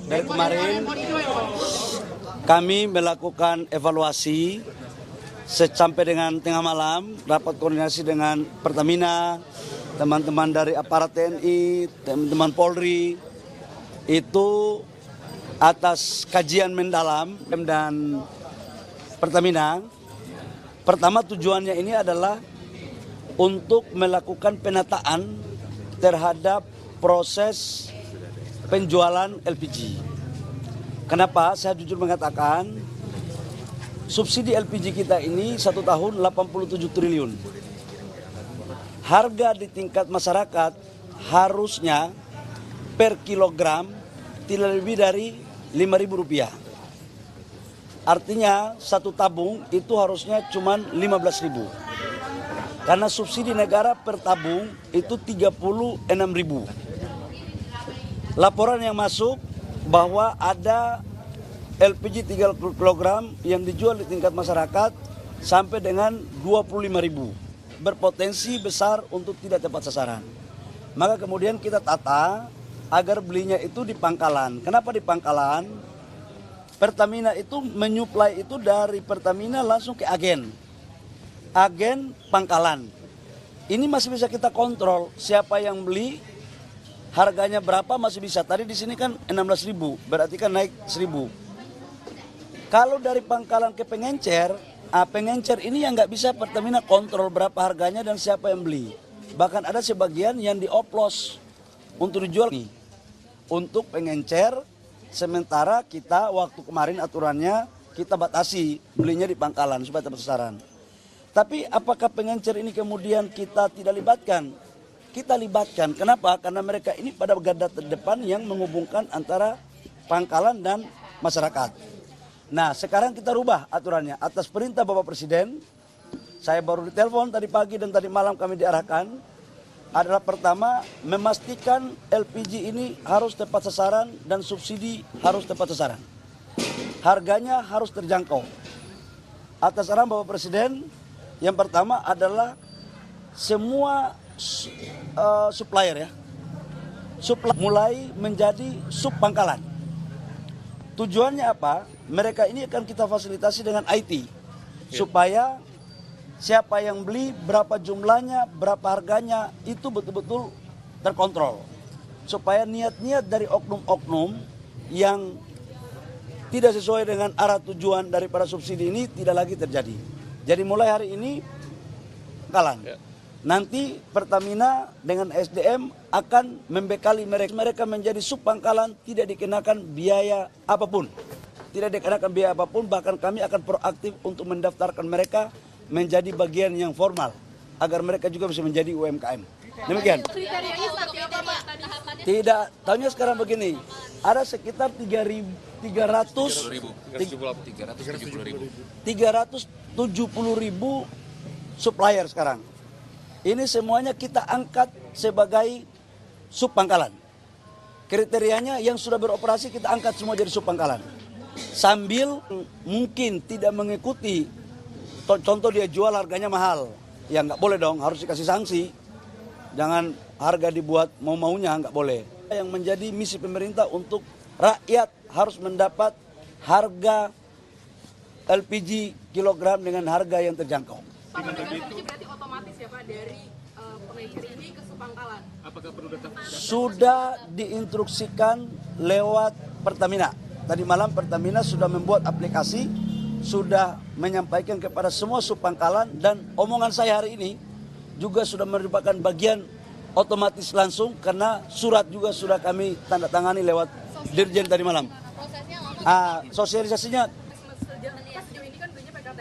Dari kemarin kami melakukan evaluasi sampai dengan tengah malam, rapat koordinasi dengan Pertamina, teman-teman dari aparat TNI, teman-teman Polri, itu atas kajian mendalam dan Pertamina. Pertama tujuannya ini adalah untuk melakukan penataan terhadap proses penjualan LPG. Kenapa? Saya jujur mengatakan subsidi LPG kita ini 1 tahun 87 triliun. Harga di tingkat masyarakat harusnya per kilogram tidak lebih dari Rp5.000. Artinya satu tabung itu harusnya cuma 15.000. Karena subsidi negara per tabung itu 36.000. Laporan yang masuk bahwa ada LPG 3 kg yang dijual di tingkat masyarakat sampai dengan 25.000. Berpotensi besar untuk tidak tepat sasaran. Maka kemudian kita tata agar belinya itu di pangkalan. Kenapa di pangkalan? Pertamina itu menyuplai itu dari Pertamina langsung ke agen pangkalan. Ini masih bisa kita kontrol siapa yang beli, harganya berapa masih bisa. Tadi di sini kan 16.000, berarti kan naik 1.000. Kalau dari pangkalan ke pengencer, pengencer ini yang nggak bisa Pertamina kontrol berapa harganya dan siapa yang beli. Bahkan ada sebagian yang dioplos untuk dijual nih untuk pengencer. Sementara kita waktu kemarin aturannya kita batasi belinya di pangkalan supaya tepat sasaran. Tapi apakah pengencer ini kemudian kita tidak libatkan? Kita libatkan. Kenapa? Karena mereka ini pada garda terdepan yang menghubungkan antara pangkalan dan masyarakat. Nah, sekarang kita rubah aturannya. Atas perintah Bapak Presiden, saya baru ditelepon tadi pagi dan tadi malam kami diarahkan, adalah pertama memastikan LPG ini harus tepat sasaran dan subsidi harus tepat sasaran. Harganya harus terjangkau. Atas arahan Bapak Presiden, yang pertama adalah semua supplier ya, mulai menjadi subpangkalan. Tujuannya apa? Mereka ini akan kita fasilitasi dengan IT supaya siapa yang beli, berapa jumlahnya, berapa harganya itu betul-betul terkontrol. Supaya niat-niat dari oknum-oknum yang tidak sesuai dengan arah tujuan daripada subsidi ini tidak lagi terjadi. Jadi mulai hari ini pangkalan. Nanti Pertamina dengan SDM akan membekali mereka menjadi subpangkalan, tidak dikenakan biaya apapun. Tidak dikenakan biaya apapun, bahkan kami akan proaktif untuk mendaftarkan mereka menjadi bagian yang formal agar mereka juga bisa menjadi UMKM. Demikian. Tidak, tahunya sekarang begini. Ada sekitar 370.000 supplier sekarang. Ini semuanya kita angkat sebagai subpangkalan. Kriterianya yang sudah beroperasi kita angkat semua jadi subpangkalan. Sambil mungkin tidak mengikuti, contoh dia jual harganya mahal. Ya nggak boleh dong, harus dikasih sanksi. Jangan harga dibuat mau-maunya, nggak boleh. Yang menjadi misi pemerintah untuk rakyat harus mendapat harga LPG kilogram dengan harga yang terjangkau. Pak, berarti otomatis ya Pak dari pengencer ini ke subpangkalan. Apakah perlu data? Sudah diinstruksikan lewat Pertamina. Tadi malam Pertamina sudah membuat aplikasi, sudah menyampaikan kepada semua subpangkalan dan omongan saya hari ini juga sudah merupakan bagian otomatis langsung karena surat juga sudah kami tanda tangani lewat Dirjen tadi malam. Sosialisasinya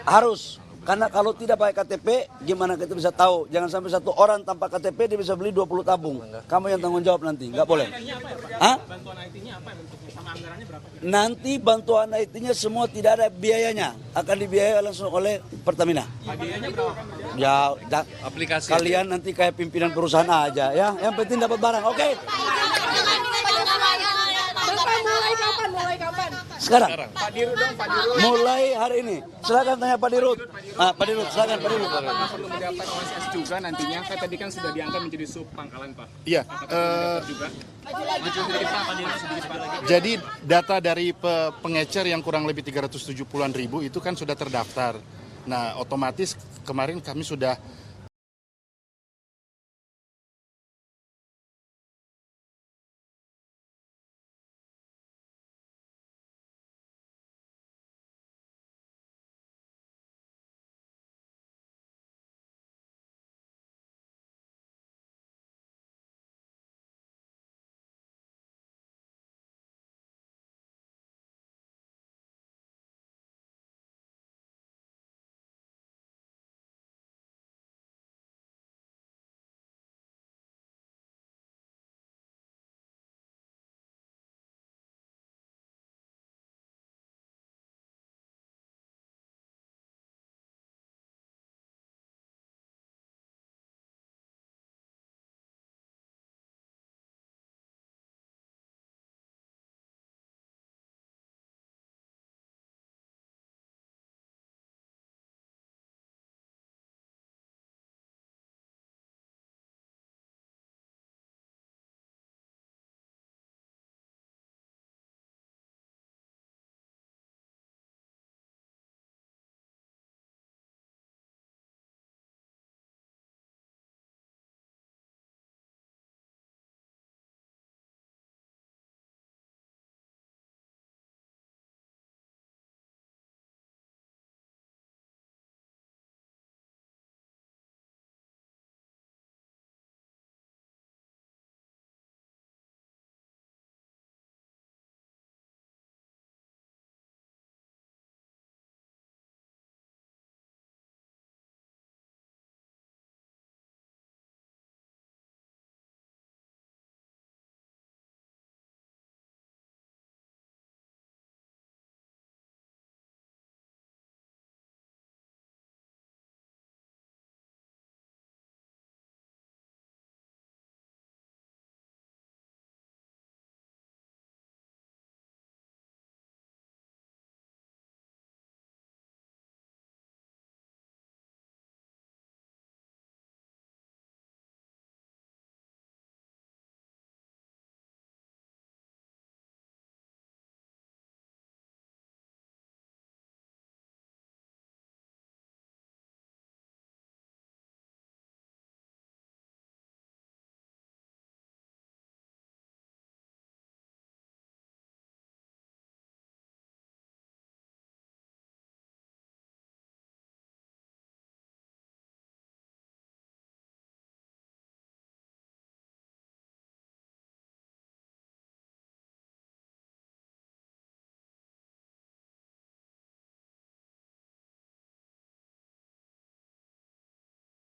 harus. Karena kalau tidak pakai KTP, gimana kita bisa tahu? Jangan sampai satu orang tanpa KTP dia bisa beli 20 tabung. Kamu yang tanggung jawab nanti, nggak boleh. Bantuan IT-nya apa bentuknya? Sama anggarannya berapa? Nanti bantuan IT-nya semua tidak ada biayanya, akan dibiayai langsung oleh Pertamina. Biayanya berapa? Ya, aplikasi. Kalian nanti kayak pimpinan perusahaan aja ya. Yang penting dapat barang, oke? Mulai kapan? Sekarang. Pak Dirut dong, Pak Dirut. Mulai hari ini. Silakan tanya Pak Dirut. Pak Dirut, silakan Pak Dirut. Apakah perlu mendaftar OSS juga nantinya? Kan tadi kan sudah diangkat menjadi sub pangkalan, Pak. Iya. Juga. Maju sedikit Pak, Pak Dirut sedikit Pak lagi. Jadi data dari pengecer yang kurang lebih 370-an ribu itu kan sudah terdaftar. Nah, otomatis kemarin kami sudah